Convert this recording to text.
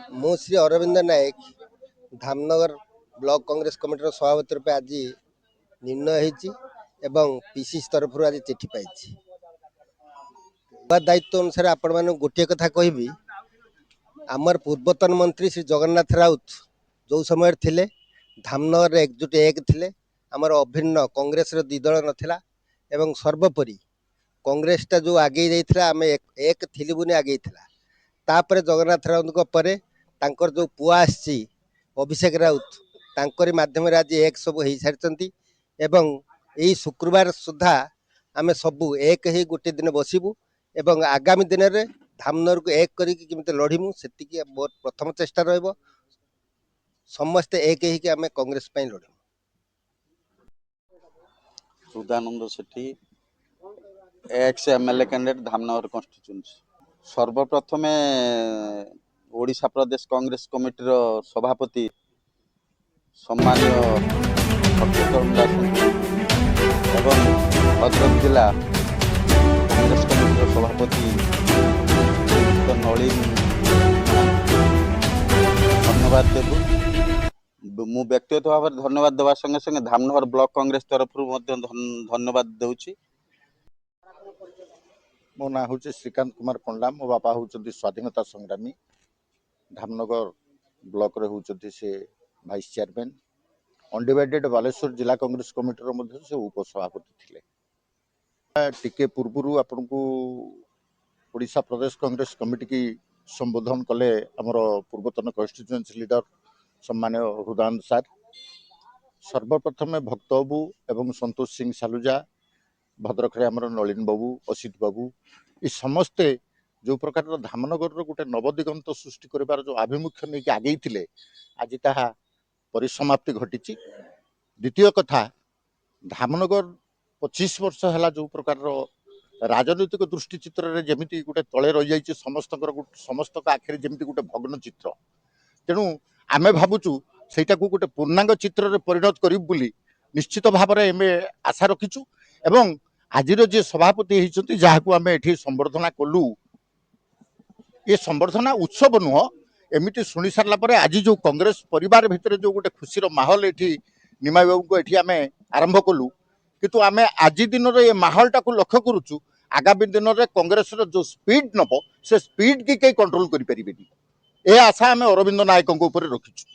ମୁଁ ଶ୍ରୀ ଅରବିନ୍ଦ ନାୟକ ଧାମନଗର ବ୍ଲକ କଂଗ୍ରେସ କମିଟିର ସଭାପତି ରୂପେ ଆଜି ନିର୍ଣ୍ଣୟ ହୋଇଛି ଏବଂ ପିସିସି ତରଫରୁ ଆଜି ଚିଠି ପାଇଛି। ଦାୟିତ୍ୱ ଅନୁସାରେ ଆପଣମାନଙ୍କୁ ଗୋଟିଏ କଥା କହିବି, ଆମର ପୂର୍ବତନ ମନ୍ତ୍ରୀ ଶ୍ରୀ ଜଗନ୍ନାଥ ରାଉତ ଯେଉଁ ସମୟରେ ଥିଲେ ଧାମନଗରରେ ଏକଜୁଟ ଏକ ଥିଲେ। ଆମର ଅଭିନ୍ନ କଂଗ୍ରେସର ଦୁଇ ଦଳ ନଥିଲା ଏବଂ ସର୍ବୋପରି କଂଗ୍ରେସଟା ଯେଉଁ ଆଗେଇ ଯାଇଥିଲା ଆମେ ଏକ ଥିଲୁ ବୋଲି ଆଗେଇଥିଲା। ତାପରେ ଜଗନ୍ନାଥ ରାଉତଙ୍କ ପରେ ତାଙ୍କର ଯେଉଁ ପୁଅ ଆସିଛି ଅଭିଷେକ ରାଉତ, ତାଙ୍କରି ମାଧ୍ୟମରେ ଆଜି ଏକ ସବୁ ହେଇସାରିଛନ୍ତି ଏବଂ ଏଇ ଶୁକ୍ରବାର ସୁଦ୍ଧା ଆମେ ସବୁ ଏକ ହେଇ ଗୋଟିଏ ଦିନ ବସିବୁ ଏବଂ ଆଗାମୀ ଦିନରେ ଧାମନଗରକୁ ଏକ କରିକି କେମିତି ଲଢ଼ିମୁ ସେତିକି ମୋର ପ୍ରଥମ ଚେଷ୍ଟା ରହିବ। ସମସ୍ତେ ଏକ ହେଇକି ଆମେ କଂଗ୍ରେସ ପାଇଁ ଲଢ଼ିମୁ। Sudananda Sethi, ex MLA candidate Dhamnagar constituency. सर्वप्रथमे ओडिशा प्रदेश कांग्रेस कमिटी सभापति सम्मान्य सत्यचरण दास एवं भद्रक जिला कांग्रेस कमिटी सभापति नलिन धन्यवाद देबू। मु व्यक्तिगत भाव में धन्यवाद देवा संगे संगे धामनगर ब्लॉक कांग्रेस तरफ धन्यवाद दूची। मो ना हूँ श्रीकांत कुमार पंडा। मो बापा हूँ स्वाधीनता संग्रामी। धामनगर ब्लॉक रे हूँ से वाइस चेयरमैन। अनडिवाइडेड बालेश्वर जिला कांग्रेस कमिटी से उपसभापति थिले। टिके पूर्व आपन को ओडिशा प्रदेश कांग्रेस कमिटी की संबोधन कले आमर पूर्वतन कन्स्टिट्यूएंसी लीडर सम्मान्य हृदानंद सार। सर्वप्रथमे भक्त बाबू एवं संतोष सिंह सालुजा, भद्रक रे आमर नलिन बाबू, असित बाबू, ये समस्ते जो प्रकार धामनगर गोटे नवदिगंत सृष्टि कर जो आभिमुख्य नहीं आगे थे आज ताहा परिसमाप्ति घटी। द्वितीय कथा, धामनगर 25 वर्ष है जो प्रकार राजनैतिक दृष्टिचित्र जमी गोटे तले रही जाइए समस्त आखिरी जमी गोटे भग्न चित्र। तेणु आमे भावुचु सेटा को गोटे पूर्णांग चित्र परिणत करूँ निश्चित भाव में आशा रखीचु। एवं आज जे सभापति होती जहाँ आम ये संबर्धना कलु, ये संबर्धना उत्सव नुह एमती शुणी सारापर आज जो कांग्रेस परिवार भितर जो गोटे खुशी माहौल ये निमाई बाबू को ये आम आरंभ कलु, किंतु आम आज दिन ये माहौल टाक लक्ष्य करुचु आगामी दिन में कांग्रेस जो स्पीड नब से स्पीड की कहीं कंट्रोल करें। ए आशा आम अरविंद नायकों ऊपर रखीचु।